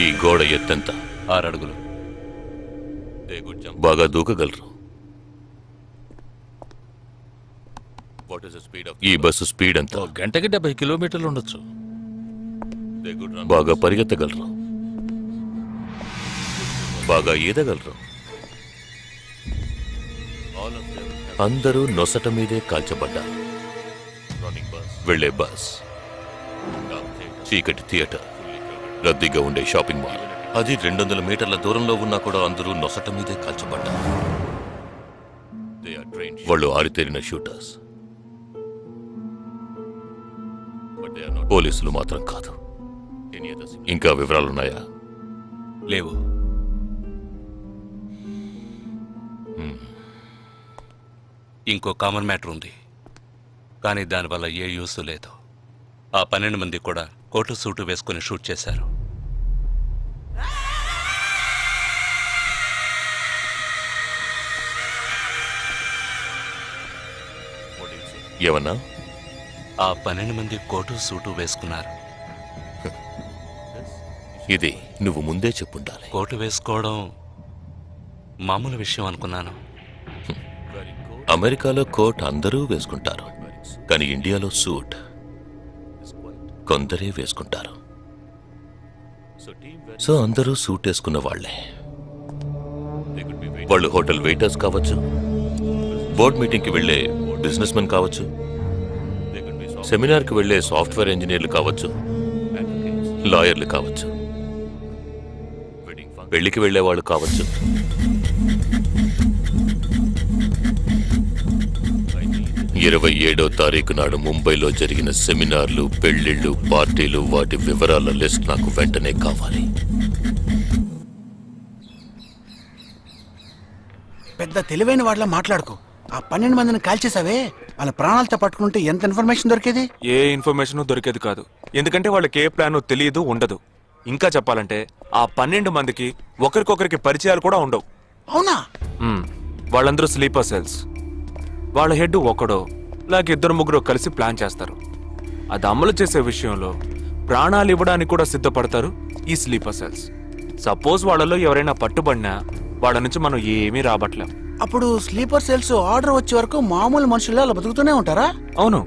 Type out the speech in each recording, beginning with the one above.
ఈ గోడ ఎత్తెంత? 6 అడుగులు. బాగా దూకగలరు. ఈ బస్సు స్పీడ్ ఎంత? గంటకి 70 కిలోమీటర్లు ఉండొచ్చు. బాగా పరిగెత్తగలరు. బాగా ఈదగలరు. అందరూ నొసట మీదే కాల్చబడ్డారు. వెళ్లే బస్, చీకటి థియేటర్, రద్దీగా ఉండే షాపింగ్ మాల్, అది 200 మీటర్ల దూరంలో ఉన్నా కూడా అందరూ నొసట మీదే కాల్చబడ్డారు. వాళ్ళు ఆరితేరిన షూటర్స్. పోలీసులు మాత్రం కాదు. ఇంకా వివరాలున్నాయా? లేవు. ఇంకో కామన్ మ్యాటర్ ఉంది, కానీ దానివల్ల ఏ యూస్ లేదు. ఆ 12 మంది కూడా కోటు సూటు వేసుకుని షూట్ చేశారు. ఏమన్నా? ఆ 12 మంది కోటు సూటు వేసుకున్నారు. ఇది నువ్వు ముందే చెప్పుండాలి. కోటు వేసుకోవడం మామూలు విషయం అనుకున్నాను. అమెరికాలో కోట్ అందరూ వేసుకుంటారు, కానీ ఇండియాలో సూట్ కొందరే వేసుకుంటారు. సో అందరూ సూట్ వేసుకున్న వాళ్లే. వాళ్ళు హోటల్ వెయిటర్స్ కావచ్చు, బోర్డ్ మీటింగ్కి వెళ్లే బిజినెస్ మెన్ కావచ్చు, సెమినార్కి వెళ్లే సాఫ్ట్వేర్ ఇంజనీర్లు కావచ్చు, లాయర్లు కావచ్చు, పెళ్లికి వెళ్లే వాళ్ళు కావచ్చు. 27వ తారీఖు నాడు ముంబైలో జరిగిన సెమినార్లు, పెళ్లిళ్లు, పార్టీలు, వాటి వివరాల లిస్ట్ నాకు వెంటనే కావాలి. పెద్ద తెలివైన వాళ్ళ మాట్లాడుకో. ఆ 12 మందిని కాల్చేసావే, వాళ్ళ ప్రాణాలతో పట్టుకుంటే ఎంత ఇన్ఫర్మేషన్ దొరికేది? ఏ ఇన్ఫర్మేషన్ దొరికేది కాదు. ఎందుకంటే వాళ్ళకి ఏ ప్లాన్ తెలియదు, ఉండదు. ఇంకా చెప్పాలంటే ఆ 12 మందికి ఒకరికొకరికి పరిచయాలు కూడా ఉండవు. అవునా? వాళ్ళందరూ స్లీపర్ సెల్స్. వాళ్ళ హెడ్ ఒకడో లేక 2-3 కలిసి ప్లాన్ చేస్తారు. అది అమలు చేసే విషయంలో ప్రాణాలు ఇవ్వడానికి కూడా సిద్ధపడతారు ఈ స్లీపర్ సెల్స్. సపోజ్ వాళ్ళలో ఎవరైనా పట్టుబడినా వాళ్ళ నుంచి మనం ఏమీ రాబట్టలేం. అప్పుడు స్లీపర్ సెల్స్ ఆర్డర్ వచ్చే వరకు మామూలు మనుషుల్లో అలా బతుకుతూనే ఉంటారా? అవును,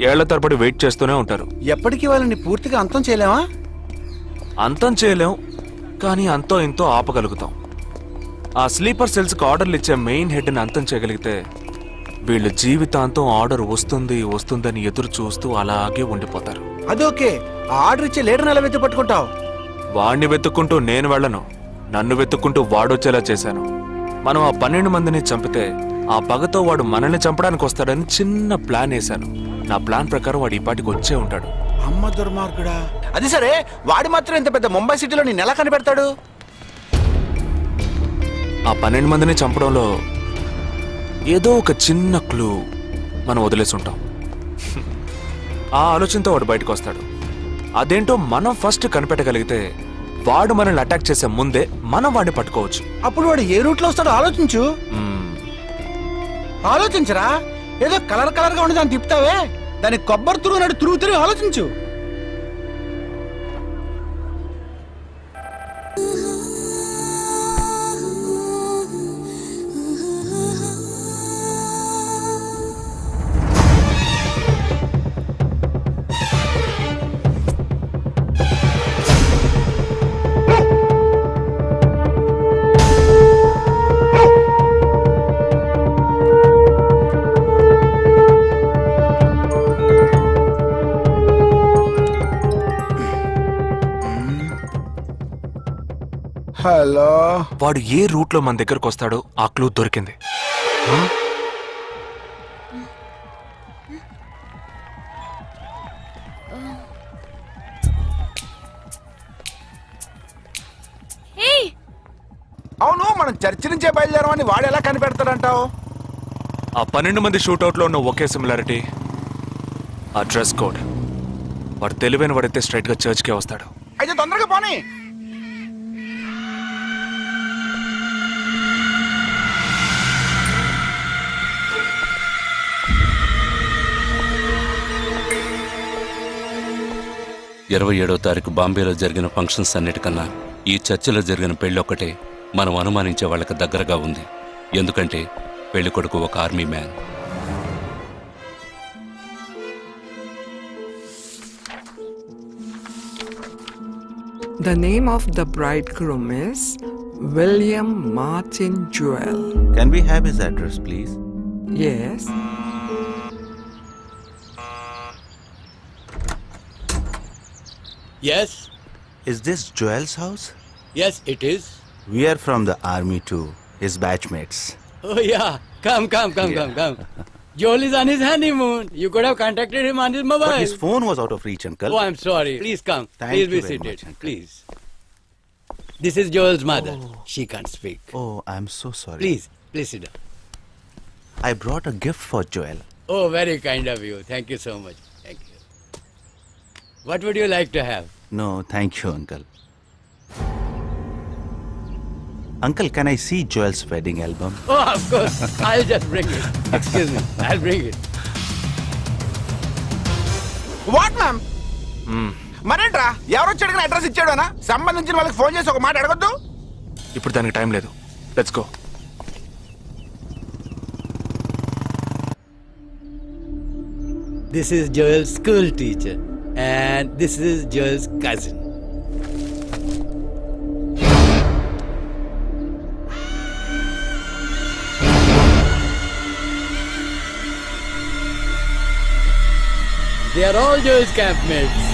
ఏళ్ల తరబడి వెయిట్ చేస్తూనే ఉంటారు. ఎప్పటికీ వాళ్ళని పూర్తిగా అంతం చేయలేమా? అంతం చేయలేం, కానీ అంతో ఇంతో ఆపగలుగుతాం. ఆ స్లీపర్ సెల్స్కి ఆర్డర్లు ఇచ్చే మెయిన్ హెడ్ని అంతం చేయగలిగితే వీళ్ళు జీవితాంతం ఆర్డర్ వస్తుందని ఎదురు చూస్తూ అలాగే ఉండిపోతారు. అదోకే, ఆ ఆర్డర్ ఇచ్చే లీడర్ని ఎలా వెతుకు పట్టుకుంటావు? వాడిని వెతుక్కుంటూ నేను వెళ్ళను, నన్ను వెతుక్కుంటూ వాడొచ్చేలా చేశాను. మనం ఆ 12 మందిని చంపితే ఆ పగతో వాడు మనల్ని చంపడానికి వస్తాడని చిన్న ప్లాన్ వేశాను. నా ప్లాన్ ప్రకారం వాడు ఈ పాటికి వచ్చే ఉంటాడు. అమ్మ దుర్మార్గుడా! అది సరే, వాడి మాత్రం ఇంత పెద్ద ముంబై సిటీలో నేను ఎలా కనిపెడతాడు? ఆ 12 మందిని చంపడంలో ఏదో ఒక చిన్న క్లూ మనం వదిలేసి ఉంటాం. ఆ ఆలోచనతో వాడు బయటకు వస్తాడు. అదేంటో మనం ఫస్ట్ కనిపెట్టగలిగితే వాడు మనల్ని అటాక్ చేసే ముందే మనం వాడిని పట్టుకోవచ్చు. అప్పుడు వాడు ఏ రూట్ లో వస్తాడో ఆలోచించు. ఆలోచించరా? ఏదో కలర్ గా ఉండి దాన్ని తిప్పుతావే, దాన్ని కొబ్బరి తిరుగుతూ ఆలోచించు. హలో, వాడు ఏ రూట్ లో మన దగ్గరకు వస్తాడో ఆ క్లూ దొరికింది. అవును, మనం చర్చి నుంచే బయలుదేరమని వాడు ఎలా కనిపెడతాడంటావు? ఆ 12 మంది షూట్అవుట్ లో ఉన్న ఒకే సిమిలారిటీ ఆ డ్రెస్ కోడ్. వాడు తెలివైన వాడైతే స్ట్రైట్ గా చర్చ్ కే వస్తాడు. అయితే తొందరగా పోనీ. తారీఖు బాంబేలో జరిగిన ఫంక్షన్స్ అన్నిటికన్నా ఈ చర్చిలో జరిగిన పెళ్ళొక్కటే మనం అనుమానించే వాళ్ళకి దగ్గరగా ఉంది. ఎందుకంటే పెళ్లి కొడుకు ఒక army man. The name of the bridegroom is William Martin Joel. Can we have his address, please? Yes. Yes, Is this Joel's house? yes, it is. We are from the army too, his batchmates. Oh, yeah. Come. Joel is on his honeymoon. You could have contacted him on his mobile. But his phone was out of reach, uncle. Oh, I'm sorry. Please come. Thank Please be you very seated. much, uncle. Please. This is Joel's mother. She can't speak. Oh, I'm so sorry. Please sit down. I brought a gift for Joel. Oh, very kind of you. Thank you so much. Thank you. What would you like to have? No, thank you, uncle. Uncle, can I see Joel's wedding album? Oh, of course. I'll just bring it. Excuse me. I'll bring it. What ma'am మరేంట్రా ఎవరు వచ్చాడు address ఇచ్చాడనా సంబంధించిన వాళ్ళకి phone చేసి ఒక మాట అడగొద్దు. ఇప్పుడు దానికి టైం లేదు. Let's go. This is Joel's school teacher. And this is Joel's cousin. They are all Joel's campmates.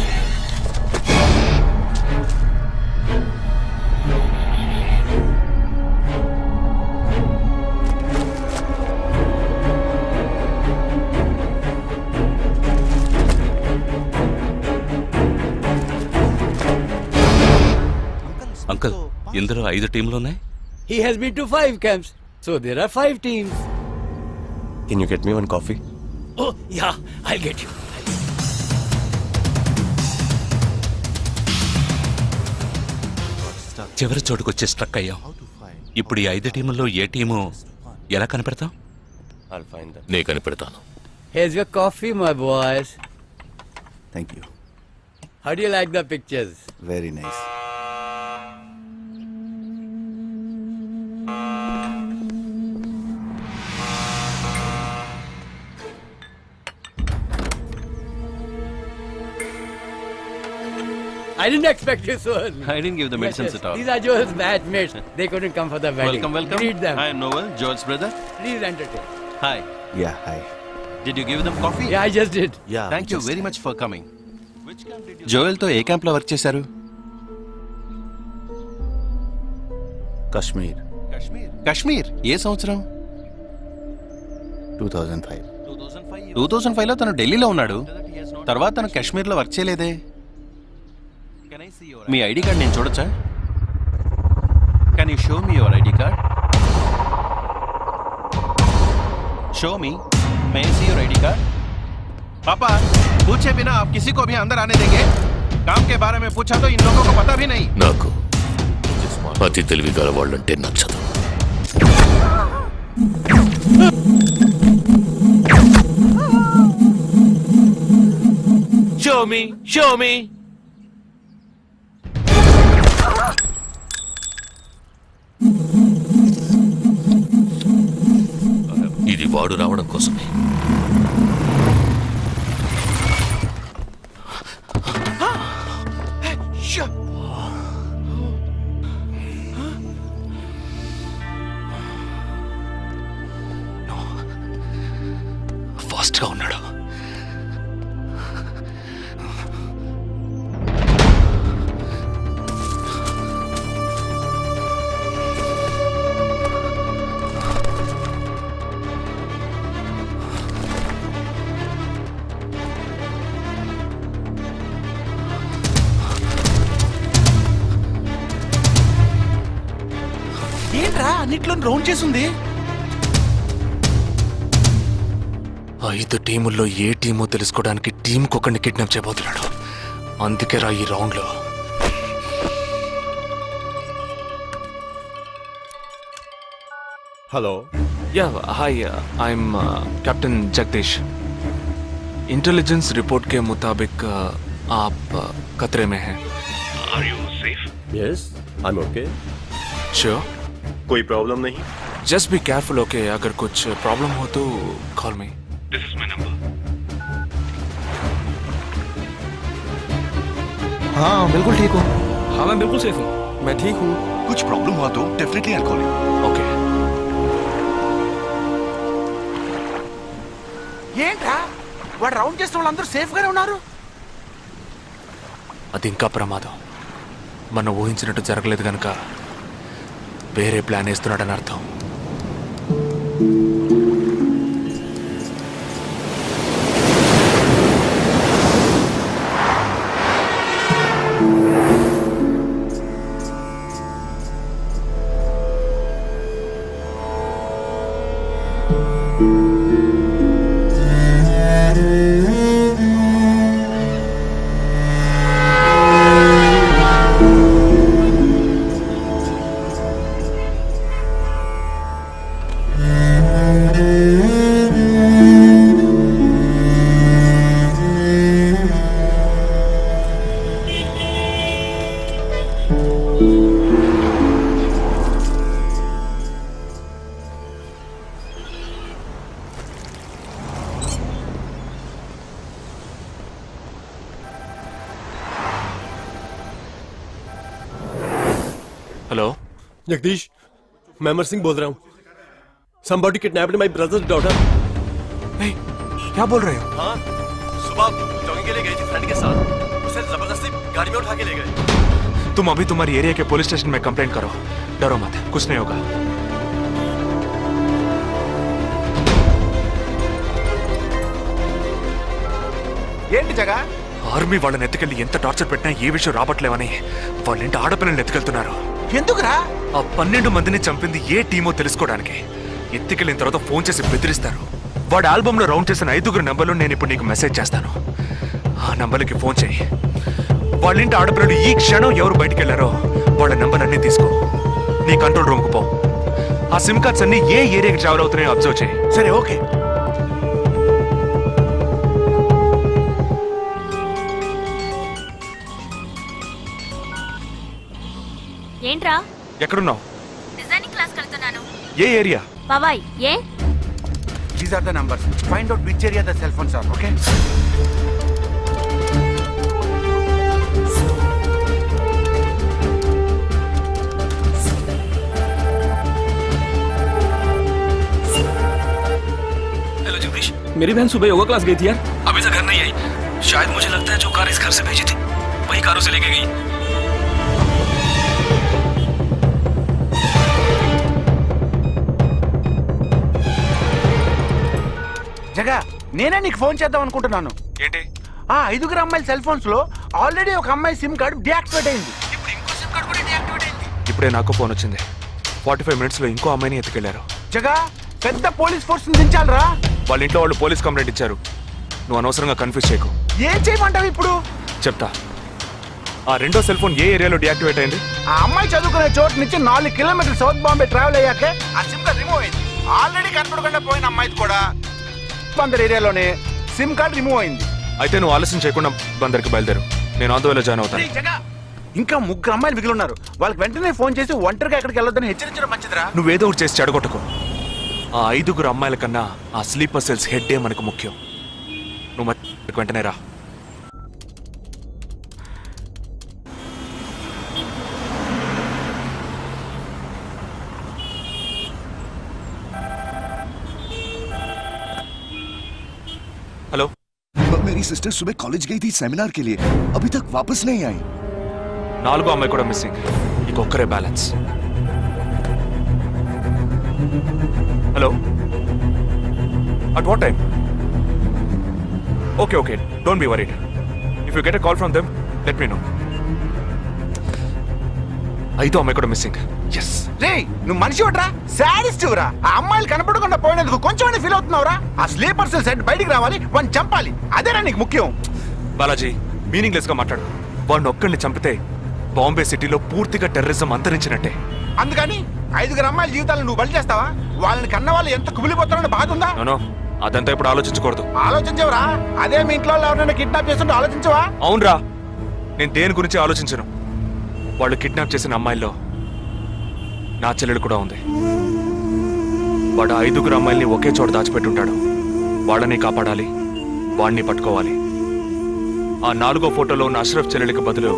Uncle, ఇందులో 5 టీంలున్నాయి. He has been to 5 camps. So there are 5 teams. Can you get me one coffee? Oh, yeah, I'll get you. చివరి చోటుకొచ్చి struck అయ్యాం. ఇప్పుడు ఈ 5 టీముల్లో ఏ team ఎలా కనిపెడతాం? I'll find them. నే కనిపెడతాను. Here's your coffee, my boys. Thank you. How do you like the pictures? Very nice. I didn't expect you so early. I didn't give the medicines Yes, at all. These are Joel's batchmates. They couldn't come for the wedding. Welcome. Greet them. I am Noel, Joel's brother. Please entertain. Hi. Yeah, hi. Did you give them coffee? Yeah, I just did. Yeah. Thank you just- very much for coming. Joel తో ఏ camp లో work చేశారు? Kashmir, Kashmir. ఏ సంవత్సరం? 2005. 2005 లో తను ఢిల్లీలో ఉన్నాడు. తర్వాత తను కాశ్మీర్ లో వర్క్ చేయలేదే. మీ ఐడి కార్డ్ నేను చూడొచ్చా? Can you show me your ID card? Show me. May I see your ID card? पापा, पूछे बिना आप किसी को भी अंदर आने देंगे? काम के बारे में पूछा तो इन लोगों को पता भी नहीं. నాకు అతి తెలివి గల వాళ్ళంటే నచ్చదు. Show me. ఇది వాడు రావడం కోసమే. ఫాస్ట్ గా ఉన్నాడు. ఏంట్రా అన్నిట్లో రౌండ్ చేసింది. 5 టీముల్లో ఏ టీమో తెలుసుకోవడానికి టీంకొకరిని కిడ్నాప్ చేయబోతున్నాడు. అందుకే రా ఈ రౌండ్ లో. Hello. Yeah hi, I'm captain Jagdish. Intelligence report के मुताबिक आप खतरे में हैं. Yes. I am okay, sure, कोई प्रॉब्लम नहीं। Just be careful, okay? अगर कुछ प्रॉब्लम हो तो call me. This is my number. हाँ बिल्कुल ठीक हो। हाँ मैं बिल्कुल सेफ हूँ। मैं ठीक हूँ। कुछ प्रॉब्लम हुआ तो definitely I call you. Okay. ఏంట్రా వాడు రౌండ్ చేసిన వాళ్ళందరూ సేఫ్ గానే ఉన్నారు. అది ఇంకా ప్రమాదం. మనం ఊహించినట్టు జరగలేదు కనుక వేరే ప్లాన్ వేస్తున్నాడని అర్థం. हेलो जगदीश, मैं अमर सिंह बोल रहा हूँ। Somebody kidnapped my brother's daughter। नहीं, क्या बोल रहे हो? हाँ, सुबह जॉगिंग के लिए गई थी फ्रेंड के साथ, उसे जबरदस्ती गाड़ी में उठा के ले गए। तुम अभी तुम्हारी एरिया के पुलिस स्टेशन में कंप्लेंट करो. डरो मत, कुछ नहीं होगा. ఏంటి జగా? ఆర్మీ వాళ్ళని ఎత్తుకెళ్ళి ఎంత టార్చర్ పెట్టినా ఏ విషయం రాబట్లేవని వాళ్ళేంటి ఆడపిల్లల్ని ఎత్తుకెళ్తున్నారు. ఎందుకురా? ఆ 12 మందిని చంపింది ఏ టీమో తెలుసుకోవడానికి. ఎత్తుకెళ్ళిన తర్వాత ఫోన్ చేసి బెదిరిస్తారు. వాడి ఆల్బమ్ లో రౌండ్ చేసిన 5 నంబర్లు నేను ఇప్పుడు నీకు మెసేజ్ చేస్తాను. ఆ నంబర్లకి ఫోన్ చేయి. వాళ్ళింటి ఆడపిల్లలు ఈ క్షణం ఎవరు బయటికి వెళ్ళారో వాళ్ళ నంబర్లన్నీ తీసుకో. నీ కంట్రోల్ రూమ్కు పో. ఆ సిమ్ కార్డ్స్ అన్ని ఏ ఏరియాకి ట్రావెల్ అవుతున్నాయో అబ్జర్వ్ చేయి. సరే, ఓకే. ఏంట్రా? ఎక్కడున్నావు? డిజైనింగ్ క్లాస్ వెళ్తున్నాను. ఏ ఏరియా? పవాయ్. ఏ? These are the numbers. Find out which area the cell phones are, okay? Hello Jagdish, मेरी बहन सुबह योगा क्लास गई थी यार, अभी तक घर नहीं आई. शायद मुझे लगता है जो कार इस घर से भेजी थी वही कारों से लेके गई. జగా, నేనే నీకు ఫోన్ చేద్దాం అనుకుంటున్నాను. ఏంటి? ఆ 5 అమ్మాయిల సెల్ ఫోన్స్ లో ఆల్రెడీ ఒక అమ్మాయి సిమ్ కార్డ్ డియాక్టివేట్ అయింది. ఇప్పుడు ఇంకో సిమ్ కార్డ్ కూడా డియాక్టివేట్ అయింది. ఇప్పుడే నాకు ఫోన్ వచ్చింది. 45 మినిట్స్ లో ఇంకో అమ్మాయిని ఎత్తుకెళ్లారు. జగా, పెద్ద పోలీస్ ఫోర్స్ దించాలరా. వాళ్ళ ఇంట్లో వాళ్ళు పోలీస్ కంప్లైంట్ ఇచ్చారు. నువ్వు అనవసరంగా కన్ఫ్యూజ్ చేయకు. ఏం చేయమంటావు ఇప్పుడు? చెప్తా. ఆ రెండో సెల్ ఫోన్ ఏ ఏరియాలో డియాక్టివేట్ అయింది? ఆ అమ్మాయి చదువుకునే చోటు నుంచి 4 కిలోమీటర్లు సౌత్ బాంబే ట్రావెల్ అయ్యాకే ఆ సిమ్ కార్డ్ రిమూవ్ అయింది. ఆల్రెడీ కనపడకుండా పోయిన అమ్మాయిది కూడా బందర్ ఏరియాలోనే సిమ్ కార్డ్ రిమూవ్ అయింది. అయితే నువ్వు ఆలస్యం చేయకుండా బందర్కి బయలుదేరు. నేను ఆందోళన జాయిన్ అవుతాను. ఇంకా 3 అమ్మాయిలు మిగిలి ఉన్నారు. వాళ్ళకి వెంటనే ఫోన్ చేసి ఒంటరిగా ఎక్కడికి వెళ్ళొద్దని హెచ్చరించడం మంచిదిరా. నువ్వేదో ఒకటి చేసి చెడగొట్టకు. ఆ 5 అమ్మాయిల కన్నా ఆ స్లీపర్ సెల్స్ హెడ్డే మనకు ముఖ్యం. నువ్వు వెంటనే రా. हेलो, मेरी सिस्टर सुबह कॉलेज गई थी सेमिनार के लिए, अभी तक वापस नहीं आई. 4 అమ్మాయి కూడా మిస్సింగ్. ఇంకొక్కరే balance. Hello, at what time? Okay okay, don't be worried. If you get a call from them let me know. 5 అమ్మాయి కూడా మిస్సింగ్. ఎస్. రే, నువ్వు మనిషి ఒకట్రా, సాడిస్ట్ రా. ఆ అమ్మాయిలు కనపడకుండా పోయినందుకు కొంచెం ఫీల్ అవుతున్నావురా. ఆ స్లీపర్ సెల్ సెట్ బయటికి రావాలి, వాడిని చంపాలి. అదేరా నీకు ముఖ్యం. బాలాజీ, మీనింగ్లెస్ గా మాట్లాడు. వాడిని ఒక్కడిని చంపితే బాంబే సిటీలో పూర్తిగా టెర్రరిజం అంతరించినట్టే. అందుకని 5 అమ్మాయిల జీవితాలను నువ్వు బలి చేస్తావా? వాళ్ళని కన్న వాళ్ళు ఎంత కుమిలిపోతారని బాధ ఉందా? నో, అదంతా ఇప్పుడు ఆలోచించకూడదు. ఆలోచించవరా? అదే మీ ఇంట్లో ఎవరైనా కిడ్నాప్ చేస్తుంటే ఆలోచించవా? అవునరా, నేను దేని గురించి ఆలోచించను. వాళ్ళు కిడ్నాప్ చేసిన అమ్మాయిల్లో నా చెల్లెలు కూడా ఉంది. వాడు 5 అమ్మాయిల్ని ఒకే చోట దాచిపెట్టుంటాడు. వాళ్ళని కాపాడాలి, వాడిని పట్టుకోవాలి. ఆ 4వ ఫోటోలో ఉన్న అష్రఫ్ చెల్లెలికి బదులు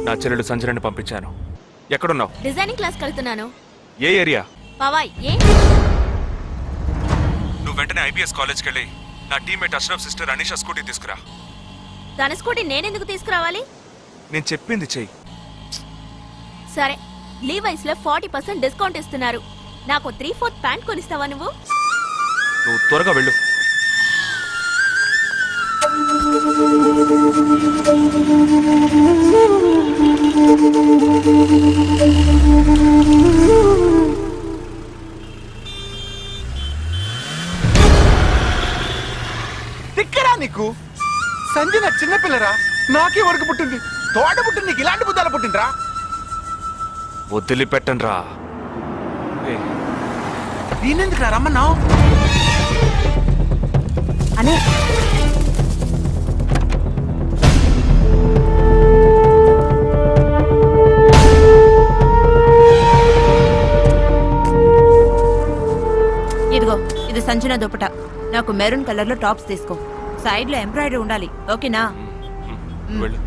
నా చెల్లెలు సంజనని పంపించాను. ఎక్కడున్నావు? డిజైనింగ్ క్లాస్ వెళ్తున్నాను. ఏ ఏరియా? పవాయ్ ఏ? నువ్వు వెంటనే ఐబీఎస్ కాలేజ్కి వెళ్ళి నా teammate Ashraf sister Anisha scooty తీసుకురా. తన స్కూటీ నేనెందుకు తీసుకురావాలి? నేను చెప్పింది చెయ్యి. సరే, లీవైస్ లో 40% డిస్కౌంట్ ఇస్తున్నారు. నాకు 3/4 ప్యాంట్ కొనిస్తావా నువ్వు? నువ్వు త్వరగా వెళ్ళు. తిక్కరా నీకు? సంజన చిన్నపిల్లరా, నాకే వరకు పుట్టింది. తోడ పుట్టింది, నీకు ఇలాంటి బుద్ధాలు పుట్టిండ్రా? వదిలిపెట్టను రా. నేనెందుకు రమ్మన్నావు? అనే ఇదిగో, ఇది సంజన దుపట. నాకు మెరూన్ కలర్ లో టాప్స్ తీసుకో. సైడ్ లో ఎంబ్రాయిడరీ ఉండాలి, ఓకేనా? వెళ్ళు.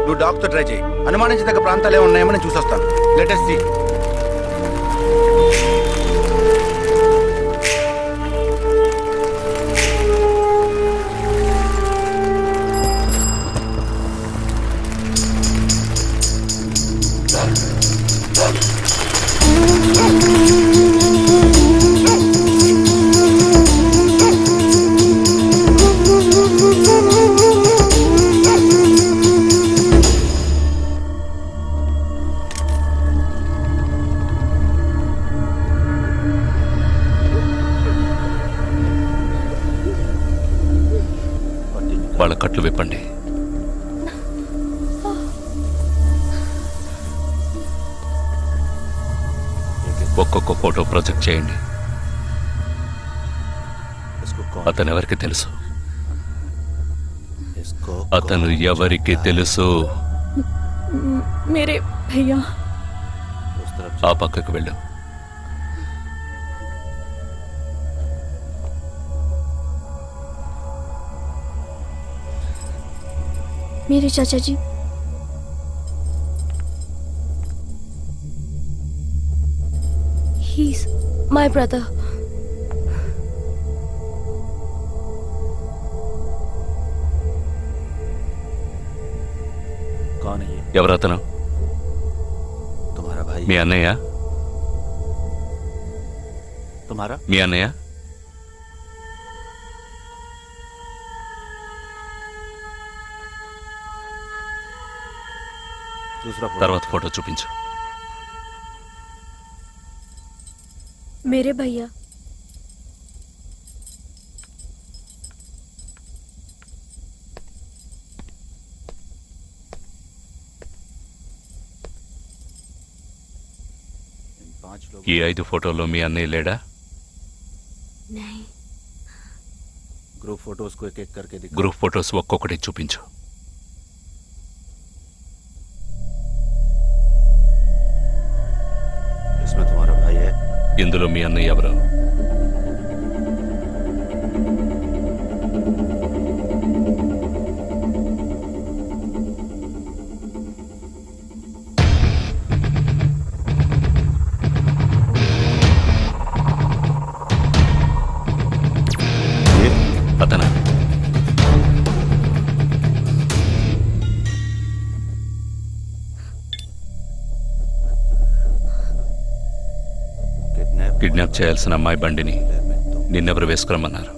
నువ్వు డాక్టర్ ట్రై చేయి. అనుమానించదగ్గ ప్రాంతాలు ఏమి ఉన్నాయేమో నేను చూసొస్తాను. Latest see. వాళ్ళ కట్లు విప్పండి. ఒక్కొక్క ఫోటో ప్రొజెక్ట్ చేయండి. అతను ఎవరికి తెలుసు? అతను ఎవరికి తెలుసు? మేరే భయ్యా. ఆ పక్కకు వెళ్ళు. मेरे चाचा जी, he's my brother. कौन है ये? ఎవరతను? तुम्हारा भाई? మీ అన్నయ్య? तुम्हारा? మీ అన్నయ్య? दूसरा फोटो। తర్వాత ఫోటో చూపించు. मेरे भैया. इन 5 लोग। ఈ 5 ఫోటోల్లో మీ అన్నయ్య లేడా? नहीं. ग्रुप फोटोज को एक एक करके दिखा। గ్రూప్ ఫోటోస్ ఒక్కొక్కటి చూపించు. इसमें तुम्हारा भाई है? ఇందులో మీ అన్నయ్య ఎవరు? అతనా? కిడ్నాప్ చేయాల్సిన అమ్మాయి బండిని నిన్నెవరు వేసుకురమ్మన్నారు?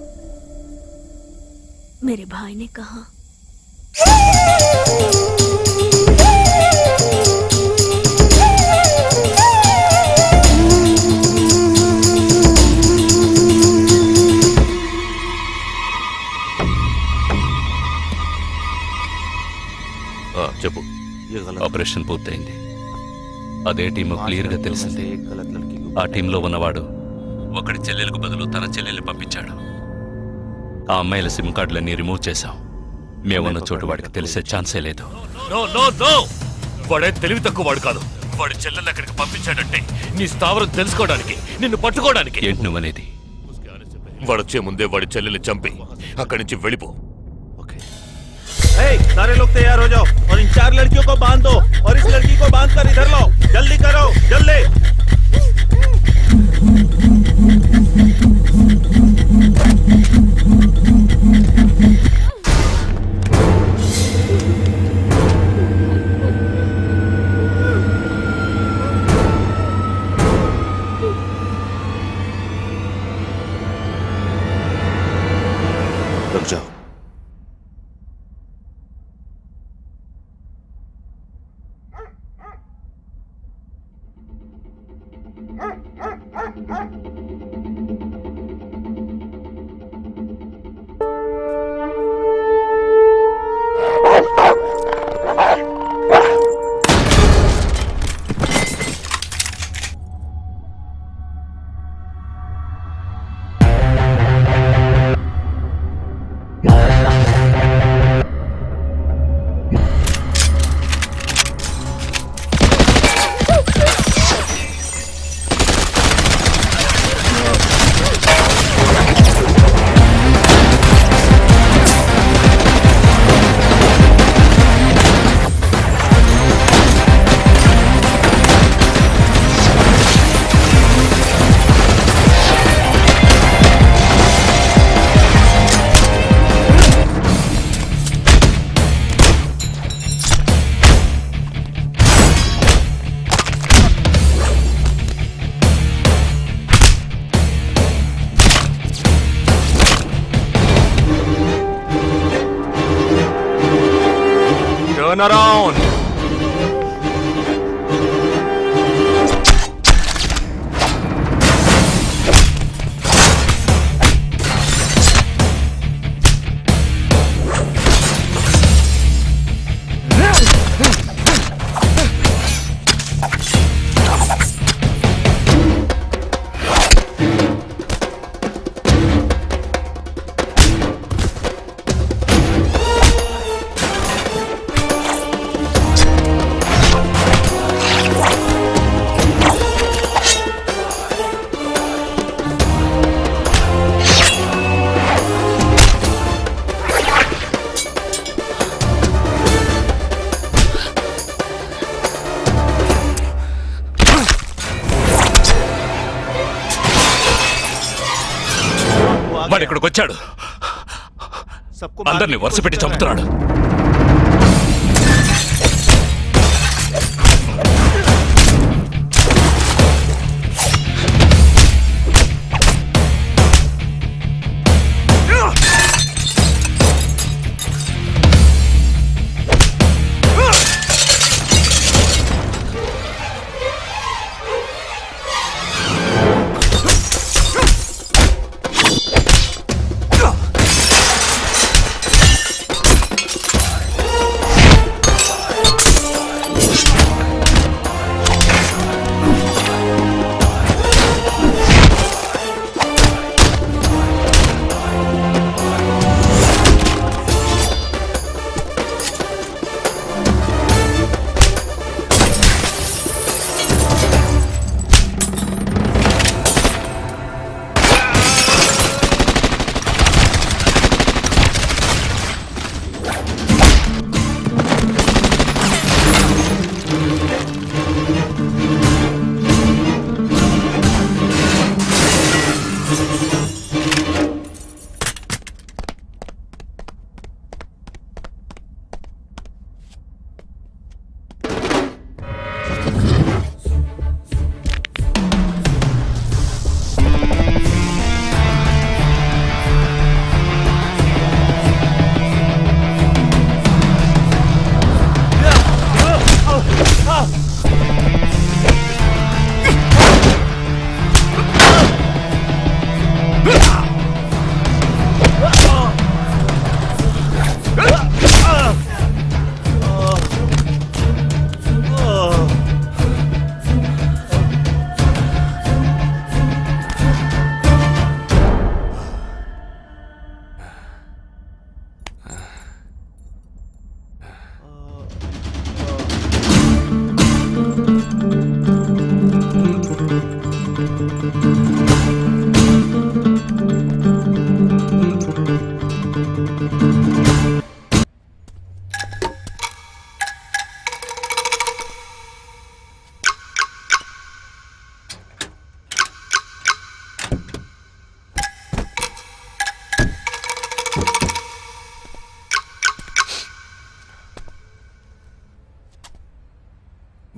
मेरे भाई ने कहा. చెప్పు. ये गलत। ఆపరేషన్ పూర్తయింది. అదే టీము 5 క్లియర్గా लड़कियों में తెలిసింది. से एक गलत लड़की को। ఆ టీంలో ఉన్నవాడు ఒకడి చెల్లెలకు బదులు తన చెల్లెల్ని పంపించాడు. ఆ అమ్మాయిల సిమ్ కార్డులన్నీ రిమూవ్ చేశాం. మేమున్న చోటు వాడికి తెలిసే ఛాన్సే లేదు. నో నో నో, వాడే తెలివి తక్కువ వాడు కాదు. వాడి చెల్లెల్ని అక్కడికి పంపించాడంటే నీ స్థావరం తెలుసుకోవడానికి, నిన్ను పట్టుకోవడానికి. ఏంటి నువ్వనేది? వాడొచ్చే ముందే వాడి చెల్లెల్ని చంపి అక్కడి నుంచి వెళ్ళిపో. सारे लोग तैयार हो जाओ और इन 4 लड़कियों को बांध दो और इस लड़की को बांध कर इधर लाओ. जल्दी करो, जल्दी. रुक जाओ. Turn around. వాడు ఇక్కడికి వచ్చాడు, అందరినీ వరుస పెట్టి చంపుతున్నాడు.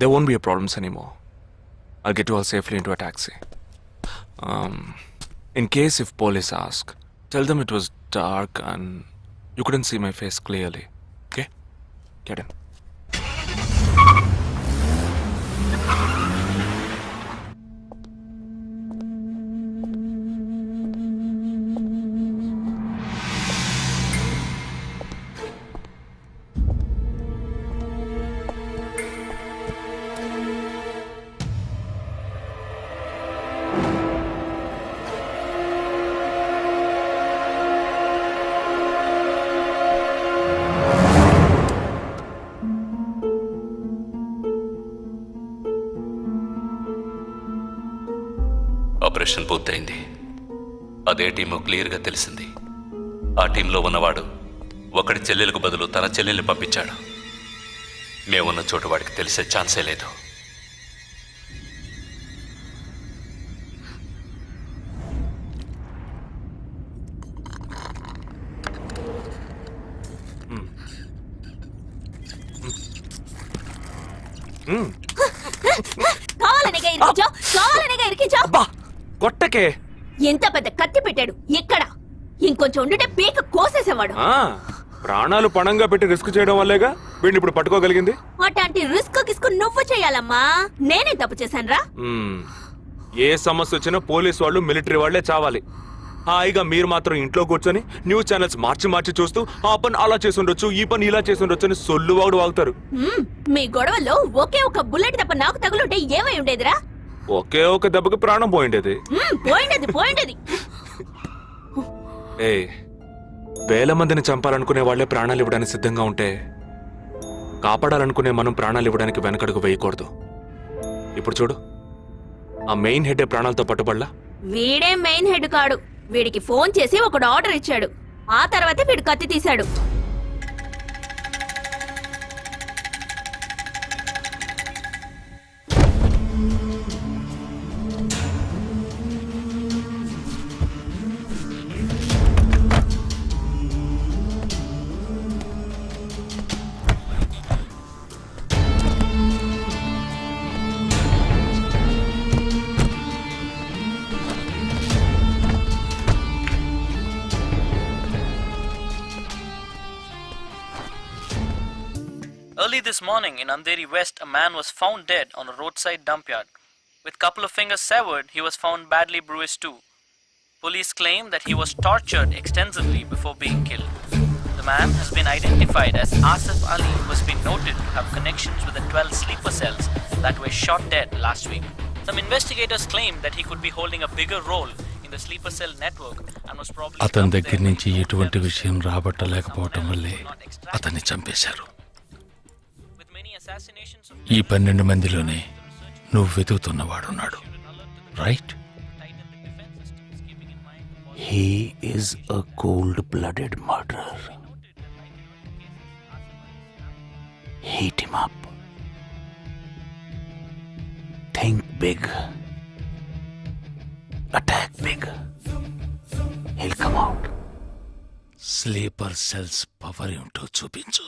there won't be a problems anymore. I'll get you all safely into a taxi. In case if police ask, tell them it was dark and you couldn't see my face clearly. Okay? Get in. Operation పూర్తయింది. అదే team క్లియర్గా తెలిసింది. ఆ టీంలో ఉన్నవాడు ఒకడి చెల్లెలకు బదులు తన చెల్లెల్ని పంపించాడు. మేమున్న చోటు వాడికి తెలిసే ఛాన్సే లేదు. కావాలనిగా ఇరికించావు. కొట్టకే. ఎంత పెద్ద కత్తి పెట్టాడు. ఎక్కడ ఇంకొంచెం ఉంటే పీక కోసేసేవాడు. ప్రాణాలు పణంగా పెట్టి రిస్క్ చేయడం వల్లేగా వీడిని ఇప్పుడు పట్టుకోగలిగింది. అట్లాంటి రిస్క్ కిస్కు నువ్వు చేయాలమ్మా. నేనే తప్పు చేశానురా. ఏ సమస్య వచ్చినా పోలీస్ వాళ్ళు మిలిటరీ వాళ్లే చావాలి. హాయిగా మీరు మాత్రం ఇంట్లో కూర్చొని న్యూస్ ఛానల్స్ మార్చి చూస్తూ ఆ పని అలా చేసి ఉండొచ్చు, ఈ పని ఇలా చేసి ఉండొచ్చు అని సొల్లు వాడు వాగుతారు. మీ గొడవల్లో ఒకే ఒక బుల్లెట్ తప్ప నాకు తగులుంటే ఏమై ఉండేదిరా? ఒకే ఒక దెబ్బకి ప్రాణం పోయిండేది. పోయిండేది. వేల మందిని చంపాలనుకునే వాళ్లే ప్రాణాలు ఇవ్వడానికి సిద్ధంగా ఉంటే కాపాడాలనుకునే మనం ప్రాణాలు ఇవ్వడానికి వెనకడుగు వేయకూడదు. ఇప్పుడు చూడు, ఆ మెయిన్ హెడ్ ప్రాణాలతో పట్టుబడలా. వీడే మెయిన్ హెడ్ కాడు. వీడికి ఫోన్ చేసి ఒకడు ఆర్డర్ ఇచ్చాడు. ఆ తర్వాత వీడు కత్తి తీశాడు. Early this morning in Andheri West, a man was found dead on a roadside dump yard. With couple of fingers severed, he was found badly bruised too. Police claim that he was tortured extensively before being killed. The man has been identified as Asif Ali, who has been noted to have connections with the 12 sleeper cells that were shot dead last week. Some investigators claim that he could be holding a bigger role in the sleeper cell network and was probably అతని దగ్గర నుంచి ఎటువంటి విషయం రాబట్టలేకపోవటం వల్లే అతన్ని చంపేశారు. ఈ 12 మందిలోనే నువ్వు వెతుకుతున్నవాడున్నాడు, right? He is a cold-blooded murderer. Heat him up. Think big. Attack big. He'll come out. Sleeper cells power ఏంటో చూపించు.